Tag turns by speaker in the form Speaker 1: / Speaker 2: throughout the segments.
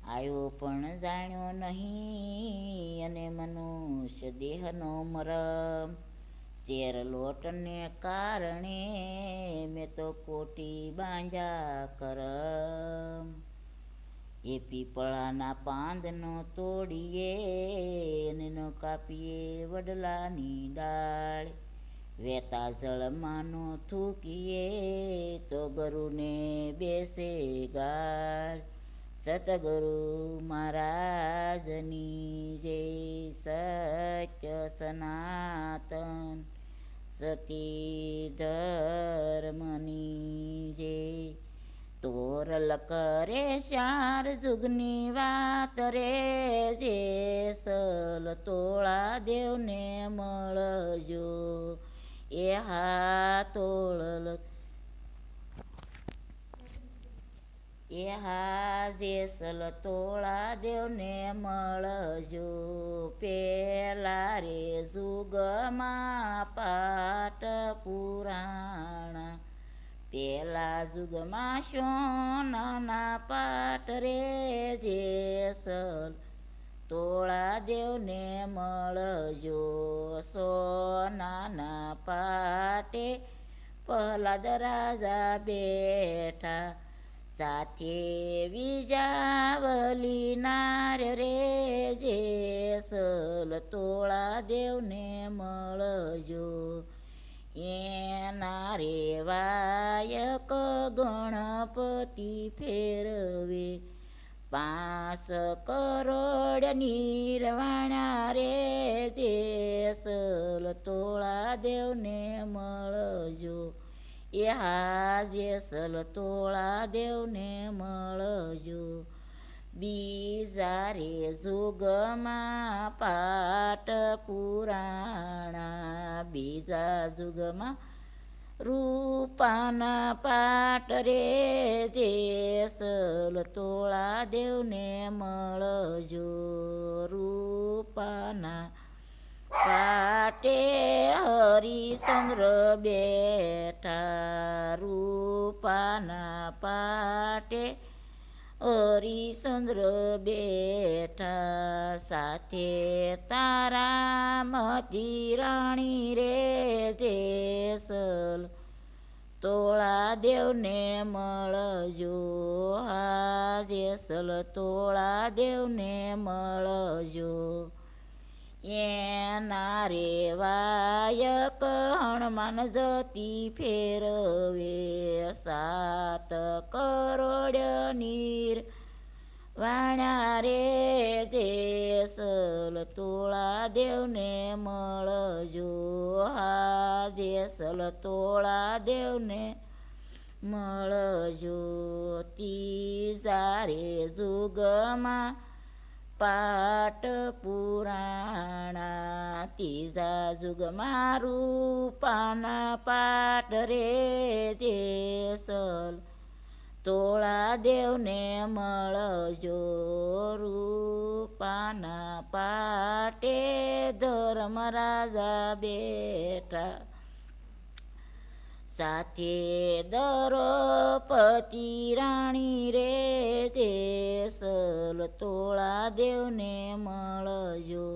Speaker 1: આવ્યો પણ જાણ્યો નહીં, અને મનુષ્ય દેહનો મરમ. શેર લોટને કારણે મેં તો કોટી બાંધ્યા કરમ. એ પીપળાના પાંદનો તોડીએ, અને ન કાપીએ વડલાની ડાળ. વહેતા જળમાં નો થૂકીએ, તો ગરુને બેસે ગાળ. સતગુરુ મહારાજની જય. સત્ય સનાતન સતી ધર્મની જય. તોરલ કરે ચાર જુગની વાત રે, જેસલ તોળા દેવને મળજો. એ હા તોળલ એ હા જેસલ તોળા દેવને મળજો. પેલા રે જુગમાં પાઠ પુરાણા, પેલા જુગમાં સોનાના પાટ રે, જેસલ તોળા દેવને મળજો. સોનાના પાટે પ્રહલાદ રાજા બેઠા, સાથે વિજાવલી નાર રે, જેસલ તોળા દેવને મળજો. એના રે વાયક ગણપતિ ફેરવે, 5 કરોડ નિર્વાણા રે, જેસલ તોળા દેવને મળજો. એ હા જેસલ તોળા દેવને મળજો. બીજા રે જુગમાં પાઠ પુરાણા, બીજા જુગમાં રૂપાના પાટ રે, જેસલ તોળા દેવને મળજો. રૂપાના પાટે હરિશ્ચંદ્ર બેઠા, રૂપાના પાટે હરિશ્ચંદ્ર બેઠા. સાથે તારામતી રાણી રે, જેસલ તોળા દેવને મળજો. હા જેસલ તોળા દેવને મળજો. એના રે વાયક હનુમાન જતી ફેરવે, 7 કરોડ નિર્વાણા રે, જેસલ તોળા દેવને મળજો. હા જેસલ તોળા દેવને મળજો. ત્રીજા રે જુગમાં પાઠ પુરાણા, ત્રીજા જુગમાં રૂપાના પાટ રે, જેસલ તોળા દેવને મળજો. રૂપાના પાટે ધર્મરાજા બેઠા, સાથે દ્રૌપદી રાણી રે, જેસલ તોળા દેવને મળજો.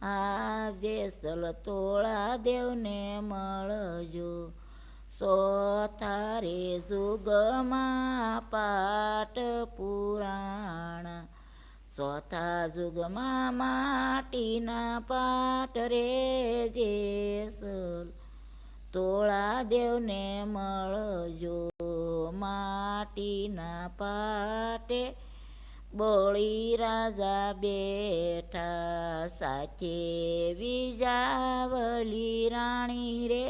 Speaker 1: આ જેસલ તોળા દેવને મળજો. ચોથા રે જુગમાં પાઠ પુરાણા, ચોથા જુગમાં માટીના પાટ રે, જેસલ તોળા દેવને મળજો. માટીના પાટે બળી રાજા બેઠા, સાથે વિજાવલી રાણી રે,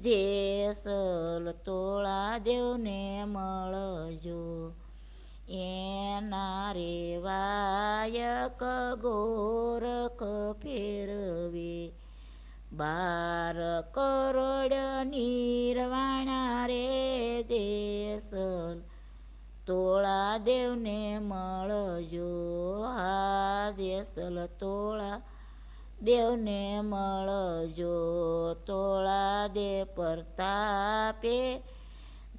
Speaker 1: જેસલ તોળા દેવને મળજો. એના રે વાયક ગોરખ ફેરવે, 12 કરોડ નિર્વાણા રે, જેસલ તોળા દેવને મળજો. હા જેસલ તોળા દેવને મળજો. તોળા દે પ્રતાપે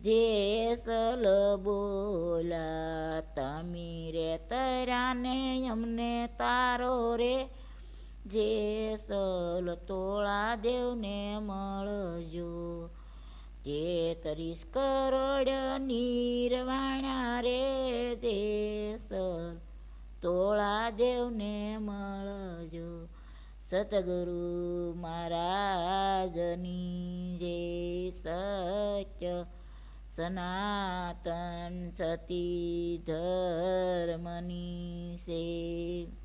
Speaker 1: જેસલ બોલા, તમી રે રે, જેસલ તોળા દેવને મળજો. 33 કરોડ નિર્વાણા રે, જેસલ તોળા દેવને મળજો. સતગુરુ મહારાજની જય. સત્ય સનાતન સતી ધર્મની સે.